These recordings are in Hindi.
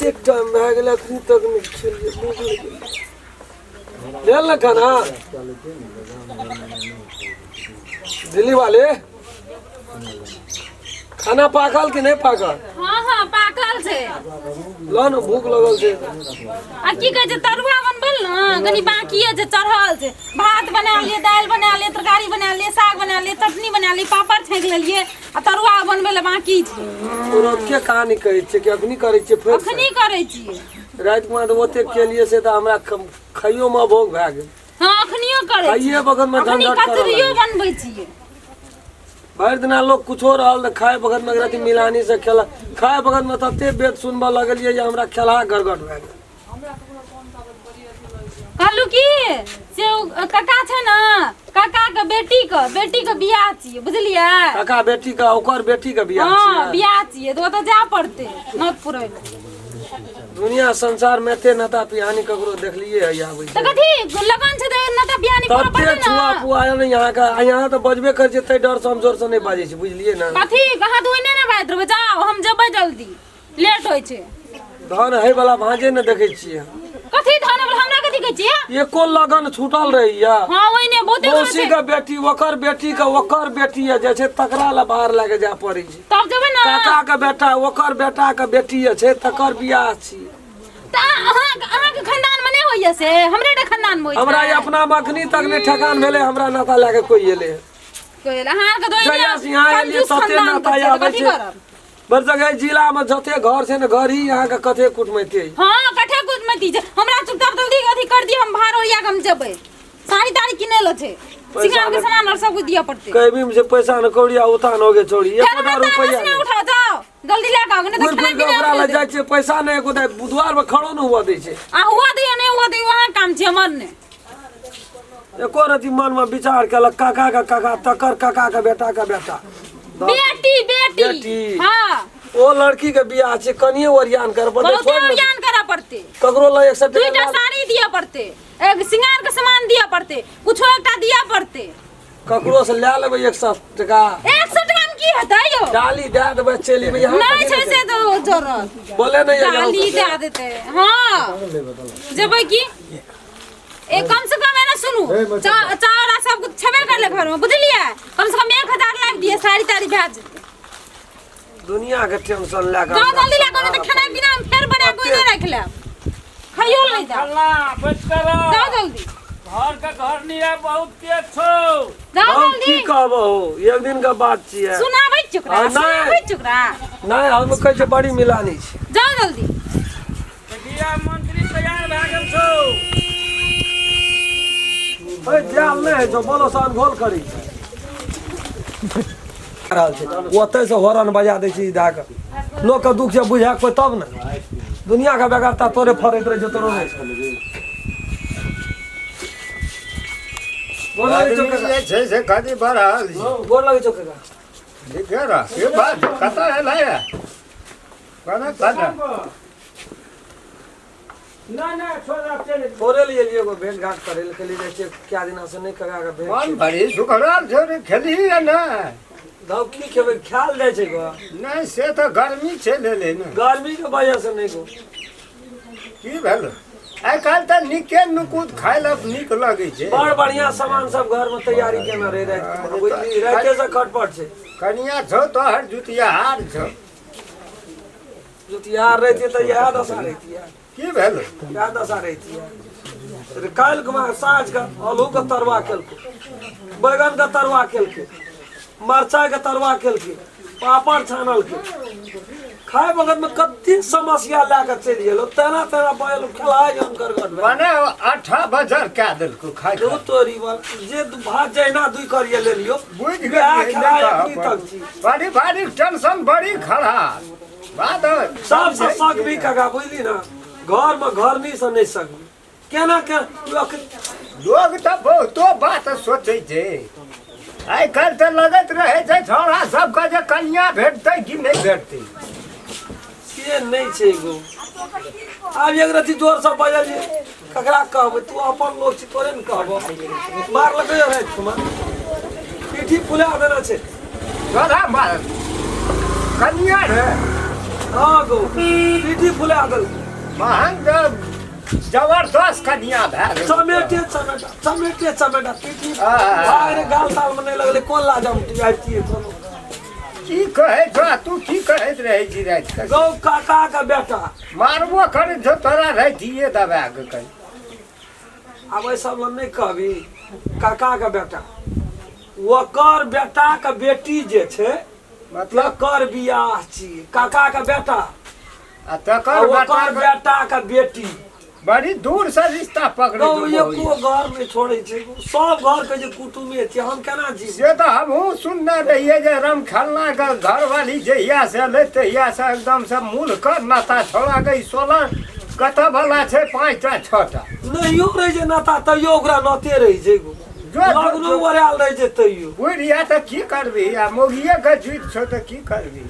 एक टाइम भए गेल अखनी तक नहीं खेलिए भूख लग गेल ले खाना दिल्ली वाले खाना पाकल कि नहीं पाकल हाँ हाँ पाकल छे लो न भूख लगल छे आ की कहै छै तरुआ बनबल न कनी बाकी है जे चढ़ल छे भात बना लिए दाल बना लिए तरकारी बना लिए साग बना लिए चटनी बना लिए पापड़ छेक लेलिए आ तरुआ बनबे ले बाकी छे तुरंत के कहानी कहै छै कि अखनी करै छै फेर अखनी करै छी रात में ओते केलिए से त हमरा खाइयो में भोग भए गेल हाँ अखनियो करै छी खाइए बगल में अखनी झंझट करल कचरियो बनबै छी भरि दिना लोग कुछो रहल त खाए बगल में रहती मिलानी से खेला खाए बगल में तते बेद सुनबा लगलिए जे हमरा खेला गड़गड़ भए गेल कहलू की से काका छै न काका के बेटी के बियाह छियै बुझलियै काका बेटी का ओकर बेटी के बियाह हाँ छियै बियाह छियै तो ओतऽ जा पड़तै नोत पुरै दुनिया संसार में एते नता पिहानी ककरो देखलिए है आबै त कथी लगन छै त नता बियानी करऽ तते पड़ै छुआ न पुआ न यहाँ त बजबे कर जेतै डर से हम जोर से नहीं बाजै छै बुझलिए ना कथी कहाँ दुइने ने बाजि रहबै जाओ हम जेबै जल्दी लेट होइ छै धान है वाला भांजे न देखै छियै कथी धान हमरा कथी कहै छियै एको लगन छूटल रहैया हाँ ओइने बहुते मौसी के बेटी ओकर बेटी है जे छै तकरा ला बाहर लागे जा पड़ै छै तब जेबै न काका के बेटा ओकर बेटा के बेटी छै तकर बियाह छी त अहाँ के खानदान में नहीं होइया से हमरे रे खानदान में होइया हमरा ये अपना मखनी तक ने ठकान भेले हमरा नाता लागे कोई एले कोइला अहाँ के दोइने जया से यहाँ एलिए तते नाता आबै छै बर जगह जिला में जते घर छै न घर ही यहाँ के कथे कुटमैते हाँ कठे कुटमैती छै हमरा चुपचाप जल्दी अथी कर दिय हम भार होइया हम जेबै साड़ी ताड़ी किने ल छै सिंगार के सामान और सब कुछ दिया पड़ते कभी से पैसा न कौड़िया उतान हो गे छोड़ी 1000 रुपया नहीं उठाओ जाओ जल्दी ले आओ नहीं तो खाना पीना ओकरा ले जाय छै पैसा नहीं एको बुधवार में खड़ो न हुआ दै छै आ हुआ दिया नहीं हुआ दिया वहां काम छै हमर ने एको रति मन में विचार केलक काका का काका तकर काका का बेटा बेटी हां ओ लड़की के बियाह छै कनिए ओरियान कर पड़ते बहुत ओरियान करा पड़ते ककरो ल 100 दुईटा साड़ी दिया पड़ते एक सिंगार के सामान दिया पड़ते कुछो एकटा दिया पड़ते ककरो से ले लेबै 100 टका 100 टका में की हेतै यो डाली दे देबै चली में यहां नहीं छै से तो जरूरत बोले नहीं डाली दे देते हां जेबै की ए कम से कम है ना सुनू चावल सब कुछ छबे कर ले घर में बुझलिए कम से कम 1000 लाग दिए साड़ी ताड़ी भेज दुनिया के टेंशन ला के जल्दी ला के खाना पीना हम फिर बना कोई नहीं रख ले खाइयो नहीं जा अल्लाह बच करो जाओ जल्दी घर का घर नहीं है बहुत तेज छो जाओ हम जल्दी की कहबो एक दिन का बात छियै सुनाबै चुकरा सुनाबै चुकरा नहीं हम कहै छै बड़ी मिलानी छै जाओ जल्दी बिया मंत्री तैयार भए गेल छो ओए जाल नहीं जो बोलो सान घोल करी रहल छै ओतै से हॉर्न बजा दै छी धा के लोग के दुख से बुझा कोई तब न दुनिया का बेगारता तोरे फरैत रहे जतरो नहीं बोल लगे चोके छै से खादी बरहल बोल लगे चोके का दिखेरा ये बात कता है लाया कना कना ना छोड़ा चले तोरे लिए एगो भेंट घाट करे के लिए छै क्या दिना से नहीं कगा के भेंट मन भरी सुखराल छोरे खेली है ना दाव की खेबे ख्याल जाय छै गो नहीं से तो गर्मी छै ले ले ना गर्मी के वजह से नहीं गो की भेल आइ काल त निके नुकुत खाइ ल निक लगे छै बड़ बढ़िया सामान सब घर में तैयारी केना रे राते से खटपट छै कनिया छौ तो हर जुतिया हार छौ जुतियार रहती तो यह दशा रहती है की भेल क्या दशा रहती है काल के साँझ का आलू का तरुआ केलके बैगन का तरुआ केलके मरचाई का तरुआ केलके पापड़ छानल के खाए बगत में कत्ती समस्या लाकर चल गेलो तेना तेना बैल खिलाए जन कर गट माने 8 बजर का देल को खाइ दो तोरी वाल जे भात जैना दुई करिए ले लियो बुझ गए बड़ी बड़ी टेंशन बड़ी खराब बात सब से सक भी कगा बुझली ना घर में घरनी से नहीं सकबी केना के लोग तो बहुतो बात सोचे छै आइ काल तो लगत रहे छै छोरा सब का जे कन्या भेटतै कि नहीं भेटतै से नहीं छै गो आब एक रति जोर से बजलिए ककरा कहबै तू अपन लोग छी तोरे न कहबो मार लगे रे तुम पीठी फुला देना छै छोरा मार कन्या रे हाँ गो पीठी फुला दल महंग जबरदस्त कनिया भए गेल चमेटे पीठी बाहर गाल ताल में नहीं लगले कोन लाजम आइतिए कोनो की कहै छौ तू की कहैत रहै छी रात के गौ काका का बेटा मारबो करे छौ तोरा रातिए दबा के कहीं अब ऐसा नहीं कहबी काका का बेटा ओकर बेटा का बेटी जे छै मतलब कर बियाह छियै काका का बेटा आ तकर ओकर बेटा का बेटी बड़ी दूर से रिश्ता पकड़े गौ एको घर में छोड़े छै सब घर के जे कुटुमे छै हम केना जी से तो हमहूँ सुनने रहिए जे राम खन्ना के घर वाली जहिया से ले तहिया से एकदम से मूल कर नाता छोड़ा गई 16 कत वाला छै 5टा 6टा नहियो रहे छै नाता तैयो ओकरा नते रहे छै लगनो बराल रहे छै तैयो बुढ़िया तो की करबी आ मोगिए के जुट छौ तो की करबी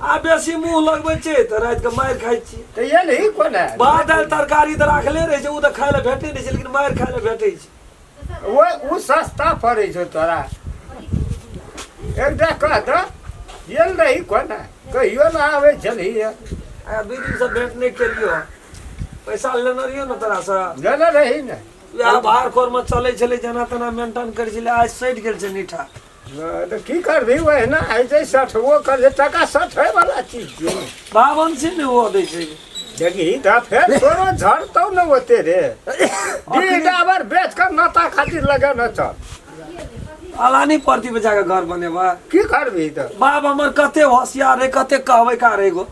आ बेसी मुंह लगबै छै त रात के मार खाइ छी तो ये नहीं कोना भात दाल तरकारी त राखले रहे छै उ त खाय ले भेटै नै छै लेकिन मार खाय ले भेटै छै वो सस्ता पड़े छौ तोरा एकटा कह तो ये नहीं कोना कहियो ना आवे चली आ 2 दिन से भेंट नहीं केलियो पैसा लेने रहियो न तोरा से लेने रही ना या बाहर खोर में चले छले जना तना मेंटेन करै छले आज सट गेल छै नीठा तो की करबी वही ना ऐसे सठवो कर जे टका सठे वाला चीज छै बावन से नहीं हो दै छै देखी तो फिर तोरो झड़तौ न होते रे डाबर बेच कर नाता खातिर लगे न चल अलानी परती पे जाके घर बनेबा की करबी तो बाप हमर कते होशियार रे कते कहबै का रे गो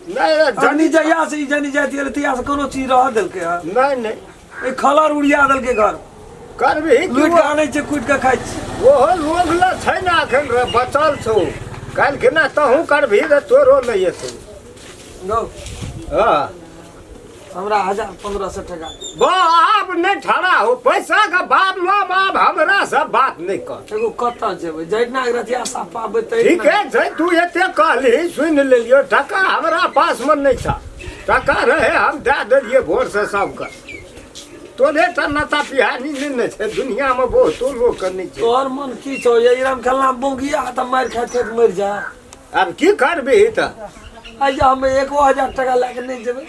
नहीं जनी जहिया से ई जनी जाती रे तिया से कोनो चीज रह देलकै है नहीं नहीं ए खलर उड़िया देलकै घर करबी लूट के आनै छै कुट के खाइ छी ओहो लोग ल छै ना अखन रे बचल छौ काल के ना तहू करबी रे तोरो नहीं एतौ गौ हां हमरा 1500 टका बाप नहीं ठड़ा हो पैसा का बाप लो बाप हमरा सब बात नहीं कर एगो कत्ता जेबै जैना रतिया साफा बतै ठीक है छै तू एते कहली सुन लेलियो टका हमरा पास में नहीं था टका रहे हम दे देलिए भोर से सबका तोरे त नाता पिहानी नहीं छै दुनिया में बहुत लोग करनी छै तोहर मन की छौ ये राम खल्ला बोंगिया त मार खाते त मर जा अब की करबी त आज हम 1000 टका लाके नहीं जेबै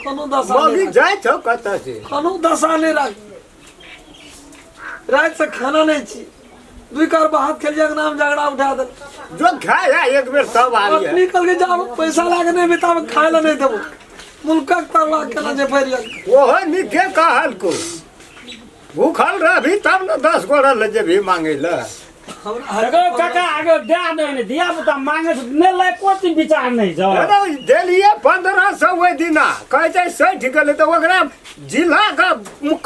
कोनो दशा मौगी नहीं जाय छौ कत से कोनो दशा नहीं रात से खाना नहीं छी 2 कर भात खेलिया के नाम झगड़ा उठा दे जो खाया एक बेर तब आलिए निकल के जाओ पैसा लाके नहीं बिताब खाए ला नहीं देबो मुल्का तरवा केना जे फैर लग ओहो निके कहल को भूखल रहबी तब न 10 गोड़ा ले जेबी मांगे ल एगो काका आगे दे दे ने दिया बता मांगे ने लायक कोती विचार नहीं छ अरे देलिए 1500 ओइ दिना कहै छै सही गेलै त ओकरा जिला का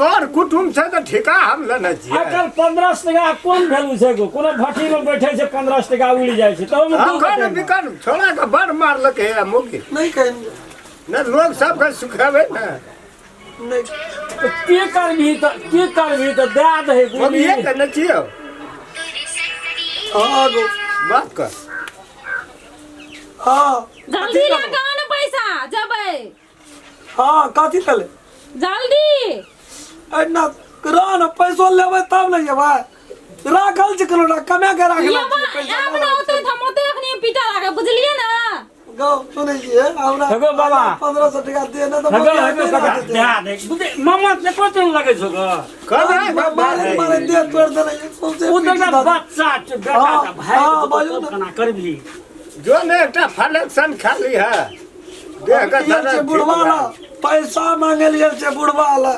कर कुटुम छै त ठिका हम लेने छियै आजकल 1500 टका कोन वैल्यू छै को कोनो भट्टी में बैठे छै 1500 टका उड़ी जाइ छै तो हम कहने बिकन छोड़ा के बड़ मारलकै है मुगी नहीं कहेंगे न लोग सब के सुखावे न नहीं की करबी त दे दे मुगी ये के न छियो हां गो बात कर हां जल्दी लगा न पैसा जबै हां कथि तले जल्दी एना करा न पैसो लेबै तब ले जेबै राखल छै कोनो कमे के राखल छै पैसा अब न होतै त मते एखनी पिटा लागे बुझलिए ना गौ सुनै छियै हमरा देखो बाबा 1500 टका दे न त हेगो काका दे बुझे मामा ने कोते लगे छ ग कदा मारे दे तोड़ देले सोचे उ त बच्चा छ बेटा हाँ, भाई बाजू न। कना करबी जो ने एकटा फलेक्शन खाली है देह का ये छे बुढ़वा ला पैसा मांगे लिए छे बुढ़वा ला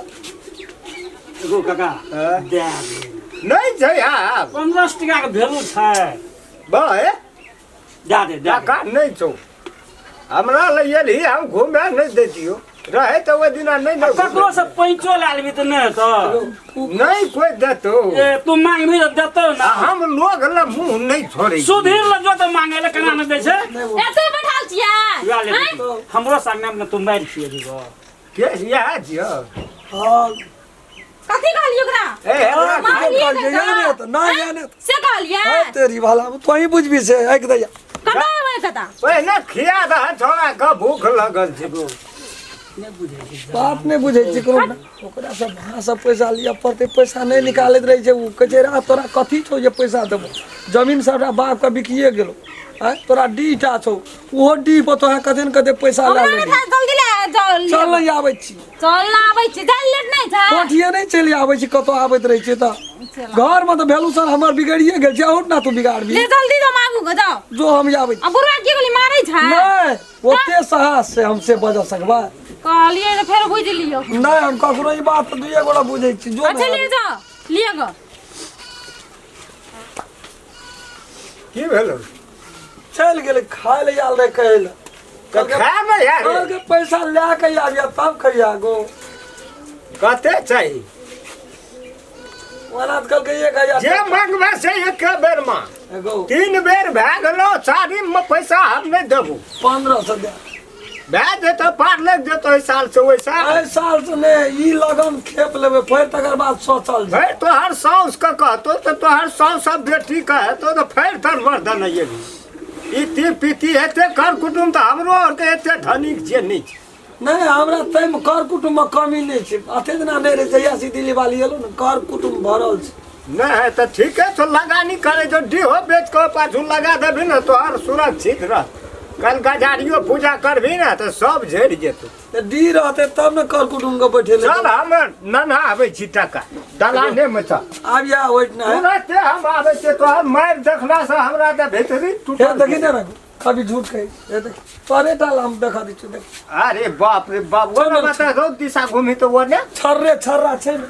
एगो काका हाँ। दे नहीं छै आप 1500 टका के वैल्यू छै बे दे टका नहीं छौ हमरा लिए ली हम घूमे नहीं देतियो रहे तो वो दिना नहीं न ककरो से पैंचो ला लेबी त नहीं तो नहीं कोई देतो ए तू मांगबी त देतो ना हम लोग ल मुंह नहीं छोड़े सुधीर ल जो त मांगे ले केना न दै छै एते बैठाल छियै या ले हमरो संग में तू मार छिए दिगो के यह जियो हां कथि कहलियो ओकरा ए जाने तो ना जाने से कहलिए तेरी वाला तो ही बुझबी से एक दैया कता है कता पहले खिया द छोड़ा का भूख लगल छै गो बात नहीं बुझे छी करो ओकरा सब भाषा पैसा लिया पड़ते पैसा नहीं निकालत रहे छै उ कचेरा तोरा कथि छौ जे पैसा देबो जमीन सबरा बाप का बिकिए गेलो तोरा डी टा छौ ओहो डी पर तोहे कते न कते पैसा हमरा ला ने ले था जल्दी ले चल चल नहीं आबै छी चल ना आबै छी जाय लेट नहीं छै कोठिए नहीं चली आबै छी कतो आबैत रहै छी त घर में तो भेलू सर हमर बिगड़िए गेल छै और ना तू बिगाड़बी ले जल्दी तो मांगू ग जाओ जो हम आबै छी अब बुढ़वा की गोली मारै छै नहीं ओते साहस से हमसे बज सकबा कहलिए तो फेर बुझ लियो नहीं हम ककरो ई बात दुइए गोड़ा बुझै छी जो अच्छा ले जा लिए ग की भेलो चल गेले खाय ले आल रे कहल तो खा में यार के पैसा ले के आबिया तब खइया गो कते चाहिए वाला कल के 1000 जे मंगबे से एक बेर में एगो 3 बेर भए गेलो शादी में पैसा हम नहीं देबू 1500 दे भए जेतो पार लग जेतो इस साल से वैसा एहि साल से ने ई लगन खेप लेबे फिर तकर बाद सोचल जाय भाई तो हर साउस का कहतो तो हर साउस सब बेटी का है तो फिर तर वर्धन है ये भी इति पीति हेते कर कुटुम तो हमरो और के एते धनिक जे नहीं छै। नहीं हमरा तैम कर कुटुम में कमी नहीं छै अते दिना नहीं रे जहिया सी दिल्ली वाली एलो न कर कुटुम भरल छै नहीं है तो ठीक है तो लगानी करे जो डीहो बेच के पाछू लगा देबी ना तो हर सुरक्षित रह कल गजारियो पूजा करबी ना तो सब झड़ जेतो ते डी रहते तब न कर कुटुम के बैठे ले चल हम नना आबै छी टका दलाने में छ आबिया होइत ना तुरंत हम आबै छी तो हम मार देखला से हमरा त भीतरी हे टूटल देखी ना कभी झूठ कही हे देख तोरे टाल हम देखा दी छु देख अरे बाप रे बाप वो ना बता दो दिशा घूमी तो वो ने छर्रा छै न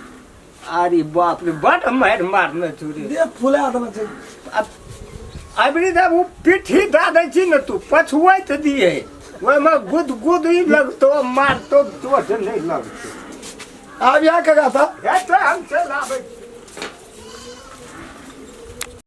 अरे बाप रे बट मार मारने चूरी दे फुला देना छै अबरी जब वो पीठी दा दै छी न तू पछुआई त दिए ओय में गुद गुद ही लगतो मार तो नहीं लगतो आबिया के गाता हे तो हम चल आबै